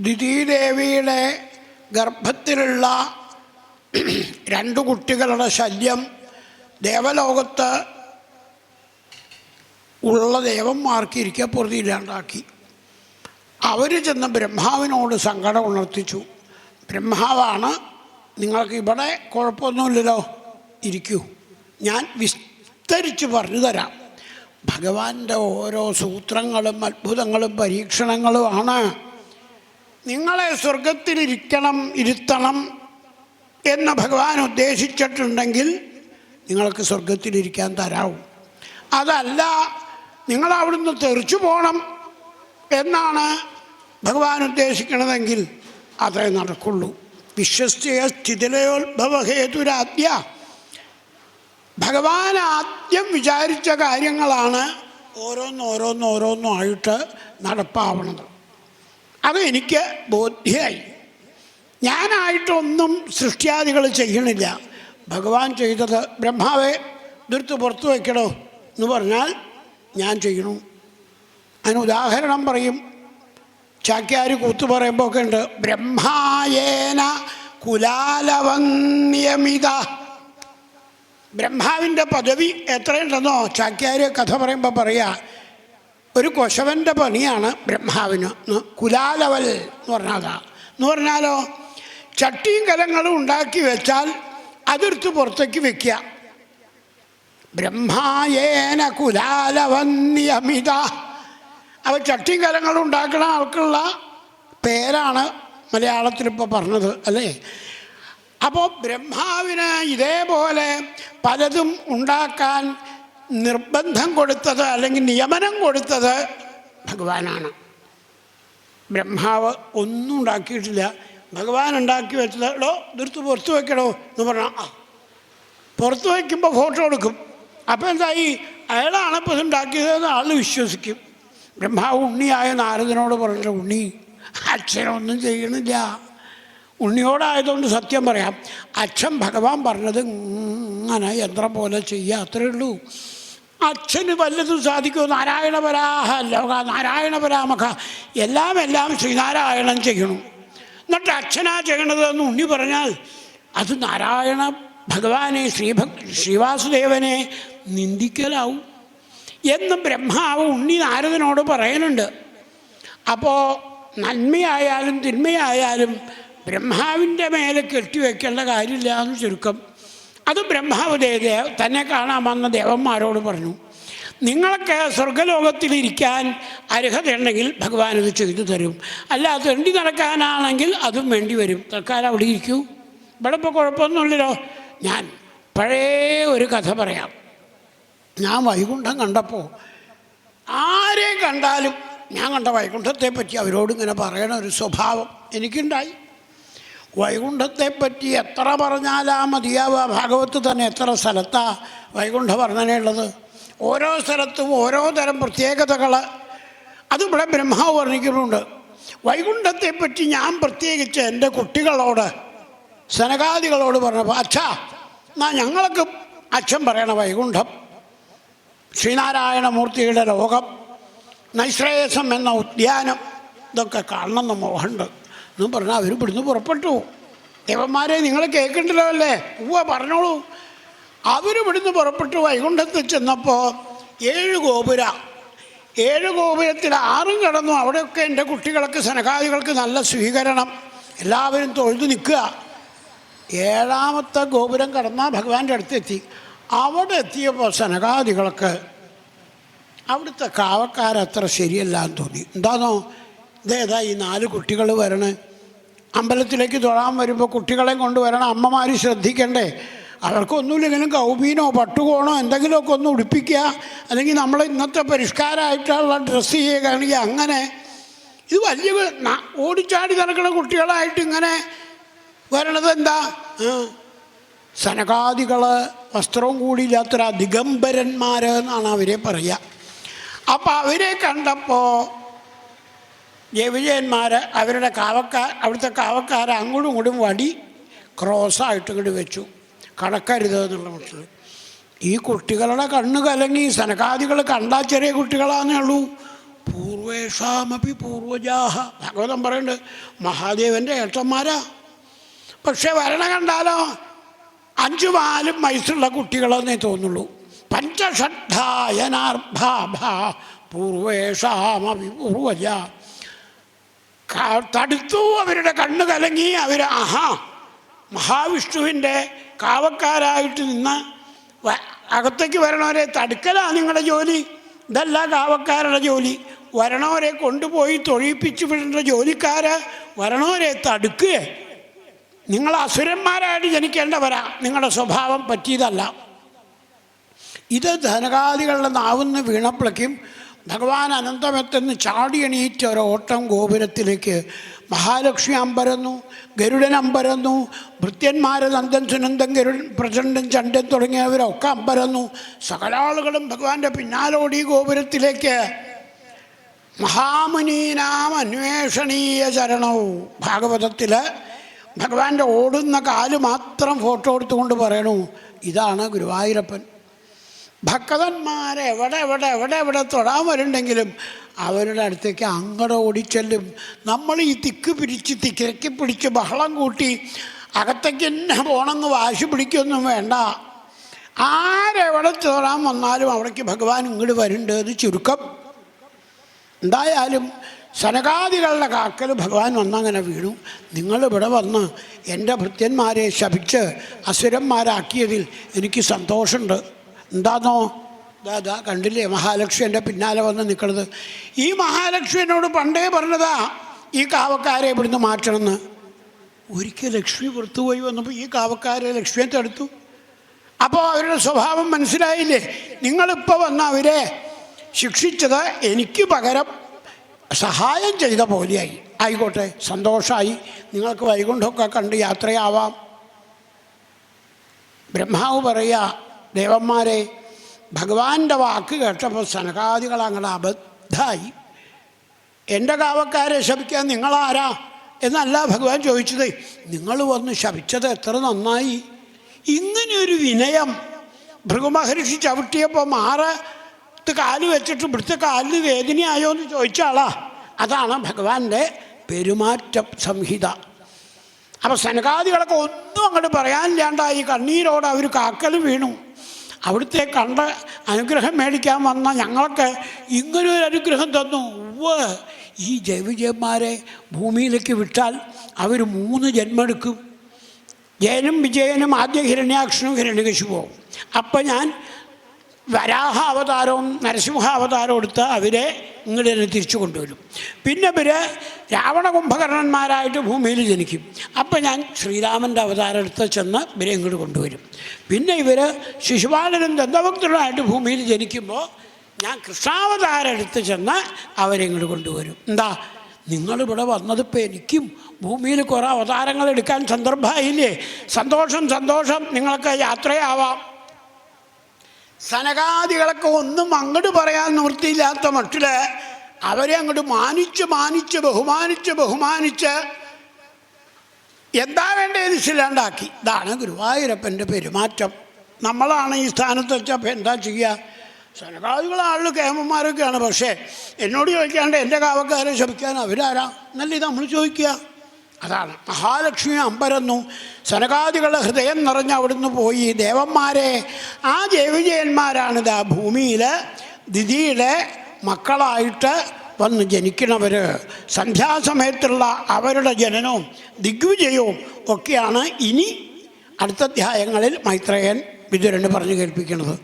ദിതീദേവിയുടെ ഗർഭത്തിലുള്ള രണ്ടു കുട്ടികളുടെ ശല്യം ദേവലോകത്ത് ഉള്ള ദേവന്മാർക്ക് ഇരിക്കപ്പുറത്തില്ലാണ്ടാക്കി. അവർ ചെന്ന് ബ്രഹ്മാവിനോട് സങ്കടം ഉണർത്തിച്ചു. ബ്രഹ്മാവാണ്, നിങ്ങൾക്ക് ഇവിടെ കുഴപ്പമൊന്നുമില്ലല്ലോ, ഇരിക്കൂ, ഞാൻ വിസ്തരിച്ച് പറഞ്ഞു തരാം. ഭഗവാന്റെ ഓരോ സൂത്രങ്ങളും അത്ഭുതങ്ങളും പരീക്ഷണങ്ങളുമാണ്. നിങ്ങളെ ഇരുത്തണം എന്ന് ഭഗവാൻ ഉദ്ദേശിച്ചിട്ടുണ്ടെങ്കിൽ നിങ്ങൾക്ക് സ്വർഗത്തിലിരിക്കാൻ തരാവും. അതല്ല, നിങ്ങളവിടുന്ന് തെറിച്ചു പോകണം എന്നാണ് ഭഗവാൻ ഉദ്ദേശിക്കണതെങ്കിൽ അതേ നടക്കുള്ളൂ. വിശ്വസ്യ സ്ഥിതിലയോത്ഭവഹേതുരാദ്യ. ഭഗവാൻ ആദ്യം വിചാരിച്ച കാര്യങ്ങളാണ് ഓരോന്നോരോന്നോരോന്നായിട്ട് നടപ്പാവണത്. അത് എനിക്ക് ബോധ്യമായി. ഞാനായിട്ടൊന്നും സൃഷ്ടിയാദികൾ ചെയ്യണില്ല. ഭഗവാൻ ചെയ്തത്, ബ്രഹ്മാവെ ഇതെടുത്ത് പുറത്തു വയ്ക്കണോ എന്ന് പറഞ്ഞാൽ ഞാൻ ചെയ്യണു. അതിന് ഉദാഹരണം പറയും. ചാക്യാർ കൂത്തു പറയുമ്പോൾ ഒക്കെ ഉണ്ട്, ബ്രഹ്മായേന കുലാലവന്യമിത. ബ്രഹ്മാവിൻ്റെ പദവി എത്രയുണ്ടെന്നോ ചാക്യാർ കഥ പറയുമ്പോൾ പറയാ, ഒരു കൊശവൻ്റെ പണിയാണ് ബ്രഹ്മാവിന്. കുലാലവൽ എന്ന് പറഞ്ഞാതാ. എന്ന് പറഞ്ഞാലോ, ചട്ടിയും കലങ്ങളും ഉണ്ടാക്കി വെച്ചാൽ അതെടുത്ത് പുറത്തേക്ക് വെക്കുക. ബ്രഹ്മായേന കുലാലവന്യമിത. അവ ചട്ടിയും കലങ്ങളും ഉണ്ടാക്കുന്ന ആൾക്കുള്ള പേരാണ് മലയാളത്തിലിപ്പോൾ പറഞ്ഞത്, അല്ലേ? അപ്പോൾ ബ്രഹ്മാവിന് ഇതേപോലെ പലതും ഉണ്ടാക്കാൻ നിർബന്ധം കൊടുത്തത് അല്ലെങ്കിൽ നിയമനം കൊടുത്തത് ഭഗവാനാണ്. ബ്രഹ്മാവ് ഒന്നും ഉണ്ടാക്കിയിട്ടില്ല. ഭഗവാൻ ഉണ്ടാക്കി വെച്ചത്, എടോ ഇതെടുത്ത് പുറത്തു വയ്ക്കണോ എന്ന് പറഞ്ഞാൽ പുറത്തു വയ്ക്കുമ്പോൾ ഫോട്ടോ എടുക്കും. അപ്പോൾ എന്തായി, അയാളാണ് ഇപ്പോൾ ഇതുണ്ടാക്കിയതെന്ന് ആൾ വിശ്വസിക്കും. ബ്രഹ്മാവ് ഉണ്ണിയായ നാരദനോട് പറഞ്ഞിട്ട്, ഉണ്ണി അച്ഛനൊന്നും ചെയ്യണില്ല. ഉണ്ണിയോടായതുകൊണ്ട് സത്യം പറയാം, അച്ഛൻ ഭഗവാൻ പറഞ്ഞത് ഇങ്ങനെ യന്ത്രം പോലെ ചെയ്യുക, അത്രയേ ഉള്ളൂ. അച്ഛന് വല്ലതും സാധിക്കുമോ? നാരായണപരാഹ ലോക നാരായണപരാമഖ, എല്ലാം ശ്രീനാരായണൻ ചെയ്യണം. എന്നിട്ട് അച്ഛനാ ചെയ്യണതെന്ന് ഉണ്ണി പറഞ്ഞാൽ അത് നാരായണ ഭഗവാനെ ശ്രീവാസുദേവനെ നിന്ദിക്കലാവും എന്ന് ബ്രഹ്മാവ് ഉണ്ണി നാരദനോട് പറയുന്നുണ്ട്. അപ്പോൾ നന്മയായാലും തിന്മയായാലും ബ്രഹ്മാവിൻ്റെ മേലെ കെട്ടിവെക്കേണ്ട കാര്യമില്ല എന്ന് ചുരുക്കം. അത് ബ്രഹ്മാവ് തന്നെ കാണാൻ വന്ന ദേവന്മാരോട് പറഞ്ഞു, നിങ്ങൾക്ക് സ്വർഗലോകത്തിലിരിക്കാൻ അർഹതയുണ്ടെങ്കിൽ ഭഗവാൻ ഇത് ചെയ്തു തരും. അല്ല തെണ്ടി നടക്കാനാണെങ്കിൽ അതും വേണ്ടി വരും. തൽക്കാലം അവിടെ ഇരിക്കൂ, ഇവിടെ ഇപ്പോൾ കുഴപ്പമൊന്നുമില്ലല്ലോ. ഞാൻ പഴയ ഒരു കഥ പറയാം. ഞാൻ വൈകുണ്ഠം കണ്ടപ്പോൾ ആരെ കണ്ടാലും ഞാൻ കണ്ട വൈകുണ്ഠത്തെപ്പറ്റി അവരോട് ഇങ്ങനെ പറയണ ഒരു സ്വഭാവം എനിക്കുണ്ടായി. വൈകുണ്ഠത്തെപ്പറ്റി എത്ര പറഞ്ഞാലാ മതിയാവുക? ഭാഗവത്ത് തന്നെ എത്ര സ്ഥലത്താണ് വൈകുണ്ഠ വർണ്ണനയുള്ളത്. ഓരോ സ്ഥലത്തും ഓരോ തരം പ്രത്യേകതകൾ അതിവിടെ ബ്രഹ്മാവ് വർണ്ണിക്കുന്നുണ്ട്. വൈകുണ്ഠത്തെപ്പറ്റി ഞാൻ പ്രത്യേകിച്ച് എൻ്റെ കുട്ടികളോട് സനകാദികളോട് പറഞ്ഞപ്പോൾ, അച്ഛാ എന്നാ ഞങ്ങൾക്ക് അച്ഛൻ പറയണ വൈകുണ്ഠം ശ്രീനാരായണമൂർത്തിയുടെ ലോകം, നൈശ്രേയസം എന്ന ഉദ്യാനം, ഇതൊക്കെ കാണണമെന്ന് മോഹമുണ്ട് എന്ന് പറഞ്ഞാൽ അവർ ഇവിടുന്ന് പുറപ്പെട്ടു. ദേവന്മാരെ നിങ്ങൾ കേൾക്കണ്ടല്ലോ അല്ലേ? പറഞ്ഞോളൂ. അവരിവിടുന്ന് പുറപ്പെട്ടു. വൈകുണ്ഠത്തിൽ ചെന്നപ്പോൾ 7 ഗോപുര, 7 ഗോപുരത്തിൽ 6 കടന്നു. അവിടെയൊക്കെ എൻ്റെ കുട്ടികൾക്ക് സനകാദികൾക്ക് നല്ല സ്വീകരണം, എല്ലാവരും തൊഴുതു നിൽക്കുക. 7ാമത്തെ ഗോപുരം കടന്നാൽ ഭഗവാന്റെ അടുത്തെത്തി. അവിടെ എത്തിയപ്പോൾ സനകാദികൾക്ക് അവിടുത്തെ കാവക്കാരത്ര ശരിയല്ല എന്ന് തോന്നി. എന്താണോ, ഇതേതാ ഈ 4 കുട്ടികൾ വരണേ? അമ്പലത്തിലേക്ക് തൊഴാൻ വരുമ്പോൾ കുട്ടികളെ കൊണ്ടുവരണം, അമ്മമാർ ശ്രദ്ധിക്കണ്ടേ? അവർക്കൊന്നുമില്ലെങ്കിലും കൗബീനോ പട്ടുകോണോ എന്തെങ്കിലുമൊക്കെ ഒന്ന് ഉടുപ്പിക്കുക, അല്ലെങ്കിൽ നമ്മൾ ഇന്നത്തെ പരിഷ്കാരമായിട്ടുള്ള ഡ്രസ്സ് ചെയ്യുകയാണെങ്കിൽ അങ്ങനെ. ഇത് വലിയ ഓടിച്ചാടി നടക്കുന്ന കുട്ടികളായിട്ട് ഇങ്ങനെ വരണത് എന്താ? സനകാദികൾ വസ്ത്രവും കൂടിയില്ലാത്ത ദിഗംബരന്മാർ എന്നാണ് അവരെ പറയുക. അപ്പം അവരെ കണ്ടപ്പോൾ ജയവിജയന്മാർ അവരുടെ അവിടുത്തെ കാവക്കാരെ അങ്ങോട്ടും ഇങ്ങോട്ടും വടി ക്രോസായിട്ട് ഇങ്ങോട്ട് വെച്ചു, കടക്കരുത് എന്നുള്ള മട്ടിൽ. ഈ കുട്ടികളുടെ കണ്ണ് കലങ്ങി. സനകാദികൾ കണ്ടാൽ ചെറിയ കുട്ടികളാന്നേ ഉള്ളൂ, പൂർവേഷാമപി പൂർവജാഹ. ഭാഗവതം പറയുന്നുണ്ട് മഹാദേവൻ്റെ ഏട്ടന്മാരാ. പക്ഷെ വരണ കണ്ടാലോ 5-4 വയസ്സുള്ള കുട്ടികളെന്നേ തോന്നുള്ളൂ. പഞ്ചഷഡ്ഢായനാർഭാഭാ പൂർവേഷാമപി പൂർവജ. തടുത്തു, അവരുടെ കണ്ണ് കലങ്ങി. അവർ മഹാവിഷ്ണുവിൻ്റെ കാവക്കാരായിട്ട് നിന്ന് അകത്തേക്ക് വരണവരെ തടുക്കലാണ് നിങ്ങളുടെ ജോലി. ഇതല്ല കാവക്കാരുടെ ജോലി. വരണവരെ കൊണ്ടുപോയി തൊഴിപ്പിച്ച് വിടേണ്ട ജോലിക്കാര് വരണവരെ തടുക്കുക. നിങ്ങൾ അസുരന്മാരായിട്ട് ജനിക്കേണ്ടവരാ. നിങ്ങളുടെ സ്വഭാവം പറ്റിയതല്ല. ഇത് ധനകാദികളുടെ നാവുന്ന് വീണപ്പോഴേക്കും ഭഗവാൻ അനന്തമെത്തുന്ന ചാടി എണീറ്റ ഒരോട്ടം ഗോപുരത്തിലേക്ക്. മഹാലക്ഷ്മി അമ്പരന്നു, ഗരുഡൻ അമ്പരന്നു, ഭൃത്യന്മാർ നന്ദൻ സുനന്ദൻ ഗരുഡൻ പ്രചണ്ഡൻ ചണ്ടൻ തുടങ്ങിയവരൊക്കെ അമ്പരന്നു. സകല ആളുകളും ഭഗവാന്റെ പിന്നാലോടി ഗോപുരത്തിലേക്ക്. മഹാമുനീനാം അന്വേഷണീയ ചരണവും. ഭാഗവതത്തിൽ ഭഗവാന്റെ ഓടുന്ന കാല് മാത്രം ഫോട്ടോ എടുത്തുകൊണ്ട് പറയണു, ഇതാണ് ഗുരുവായൂരപ്പൻ. ഭക്തന്മാരെ എവിടെ എവിടെ എവിടെ എവിടെ തൊടാൻ വരുന്നുണ്ടെങ്കിലും അവരുടെ അടുത്തേക്ക് അങ്ങടെ ഓടിച്ചെല്ലും. നമ്മൾ ഈ തിക്ക് പിടിച്ച് ബഹളം കൂട്ടി അകത്തേക്ക് തന്നെ പോകണമെന്ന് വാശി പിടിക്കൊന്നും വേണ്ട. ആരെവിടെ തൊടാൻ വന്നാലും അവിടേക്ക് ഭഗവാൻ ഇങ്ങോട്ട് വരുന്നുണ്ട്. അത് ചുരുക്കം. എന്തായാലും സനകാദികളുടെ കാക്കൽ ഭഗവാൻ വന്നങ്ങനെ വീണു. നിങ്ങളിവിടെ വന്ന് എൻ്റെ ഭൃത്യന്മാരെ ശപിച്ച് അസുരന്മാരാക്കിയതിൽ എനിക്ക് സന്തോഷമുണ്ട്. എന്താണോ ദാ കണ്ടില്ലേ മഹാലക്ഷ്മി എൻ്റെ പിന്നാലെ വന്ന് നിൽക്കുന്നത്. ഈ മഹാലക്ഷ്മി എന്നോട് പണ്ടേ പറഞ്ഞതാ ഈ കാവക്കാരെ ഇവിടുന്ന് മാറ്റണമെന്ന്. ഒരിക്കൽ ലക്ഷ്മി പുറത്തുപോയി വന്നപ്പോൾ ഈ കാവക്കാരെ ലക്ഷ്മിയെ തടുത്തു. അപ്പോൾ അവരുടെ സ്വഭാവം മനസ്സിലായില്ലേ? നിങ്ങളിപ്പോൾ വന്ന് അവരെ ശിക്ഷിച്ചത് എനിക്ക് പകരം സഹായം ചെയ്ത പോലെയായി. ആയിക്കോട്ടെ, സന്തോഷമായി. നിങ്ങൾക്ക് വൈകുണ്ഠമൊക്കെ കണ്ട് യാത്രയാവാം. ബ്രഹ്മാവ് പറയുക, ദേവന്മാരെ, ഭഗവാന്റെ വാക്ക് കേട്ടപ്പോൾ സനകാദികൾ അങ്ങനെ അബദ്ധമായി. എൻ്റെ കാവക്കാരെ ശപിക്കാൻ നിങ്ങളാരാ എന്നല്ല ഭഗവാൻ ചോദിച്ചത്. നിങ്ങൾ വന്ന് ശപിച്ചത് എത്ര നന്നായി. ഇങ്ങനെയൊരു വിനയം ഭൃഗുമഹർഷി ചവിട്ടിയപ്പോൾ കാല് വെച്ചിട്ട് ഇവിടുത്തെ കാലിന് വേദനയായോ എന്ന് ചോദിച്ച ആളാ. അതാണ് ഭഗവാന്റെ പെരുമാറ്റ സംഹിത. അപ്പോൾ സനകാദികളൊക്കെ ഒന്നും അങ്ങോട്ട് പറയാനില്ലാണ്ടായി. കണ്ണീരോടെ അവർ കാക്കൽ വീണു. അവിടുത്തെ കണ്ട് അനുഗ്രഹം മേടിക്കാൻ വന്ന ഞങ്ങൾക്ക് ഇങ്ങനൊരു അനുഗ്രഹം തന്നു. ഈ ജയവിജയന്മാരെ ഭൂമിയിലേക്ക് വിട്ടാൽ അവർ 3 ജന്മെടുക്കും. ജയനും വിജയനും ആദ്യ ഹിരണ്യാക്ഷനും ഹിരണ്യകശിപുവും. അപ്പം ഞാൻ വരാഹ അവതാരവും നരസിംഹ അവതാരവും എടുത്ത് അവരെ ഇങ്ങോട്ട് തന്നെ തിരിച്ചു കൊണ്ടുവരും. പിന്നെ ഇവർ രാവണ കുംഭകർണന്മാരായിട്ട് ഭൂമിയിൽ ജനിക്കും. അപ്പം ഞാൻ ശ്രീരാമൻ്റെ അവതാരം എടുത്ത് ചെന്ന് ഇവരെ ഇങ്ങോട്ട് കൊണ്ടുവരും. പിന്നെ ഇവർ ശിശുപാലനും ദന്തഭക്തരുമായിട്ട് ഭൂമിയിൽ ജനിക്കുമ്പോൾ ഞാൻ കൃഷ്ണാവതാരം എടുത്ത് ചെന്ന് അവരെ ഇങ്ങോട്ട് കൊണ്ടുവരും. എന്താ, നിങ്ങളിവിടെ വന്നതിപ്പോൾ എനിക്കും ഭൂമിയിൽ കുറേ അവതാരങ്ങൾ എടുക്കാൻ സന്ദർഭമായില്ലേ? സന്തോഷം സന്തോഷം, നിങ്ങൾക്ക് യാത്രയാവാം. സനകാദികളൊക്കെ ഒന്നും അങ്ങോട്ട് പറയാൻ നിവൃത്തിയില്ലാത്ത മട്ടിൽ അവരെ അങ്ങോട്ട് മാനിച്ച് ബഹുമാനിച്ച് എന്താ വേണ്ടതെന്ന് ഇല്ലാണ്ടാക്കി. ഇതാണ് ഗുരുവായൂരപ്പൻ്റെ പെരുമാറ്റം. നമ്മളാണ് ഈ സ്ഥാനത്ത് വെച്ചപ്പോൾ എന്താ ചെയ്യുക? സനകാദികളാളുകൾ കേമന്മാരൊക്കെയാണ്. പക്ഷേ എന്നോട് ചോദിക്കാണ്ട് എൻ്റെ കാവക്കാരെ ശപിക്കാൻ അവരാരാ എന്നല്ല ഇത് നമ്മൾ ചോദിക്കുക. അതാണ് മഹാലക്ഷ്മി അമ്പരന്നു. സനകാദികളുടെ ഹൃദയം നിറഞ്ഞ് അവിടുന്ന് പോയി. ദേവന്മാരെ, ആ ജയവിജയന്മാരാണിത് ഭൂമിയിൽ ദിതിയുടെ മക്കളായിട്ട് വന്ന് ജനിക്കണവർ. സന്ധ്യാസമയത്തുള്ള അവരുടെ ജനനവും ദിഗ്വിജയവും ഒക്കെയാണ് ഇനി അടുത്ത അധ്യായങ്ങളിൽ മൈത്രേയൻ വിതുരന് പറഞ്ഞു കേൾപ്പിക്കുന്നത്.